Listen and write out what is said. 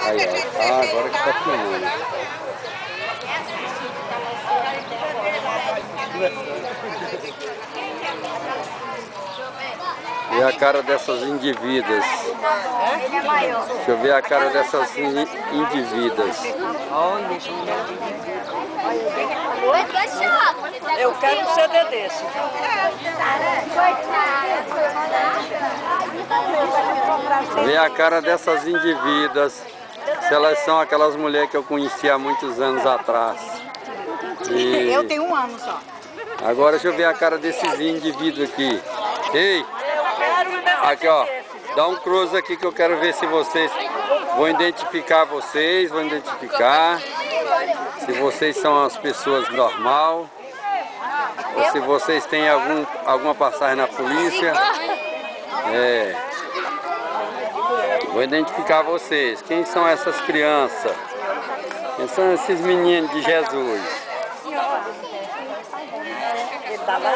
Aí, ó. Ah, agora que tá filmando. Vê a cara dessas indivíduas. Deixa eu ver a cara dessas indivíduas. Eu quero um CD desse. Vê a cara dessas indivíduas. Se elas são aquelas mulheres que eu conheci há muitos anos atrás. E Eu tenho 1 ano só. agora deixa eu ver a cara desses indivíduos aqui. Ei! Aqui, ó. Dá um close aqui que eu quero ver se vocês... Vou identificar vocês, vou identificar. Se vocês são as pessoas normal. Ou se vocês têm alguma passagem na polícia. É. Vou identificar vocês. Quem são essas crianças? Quem são esses meninos de Jesus? Ele tá lá.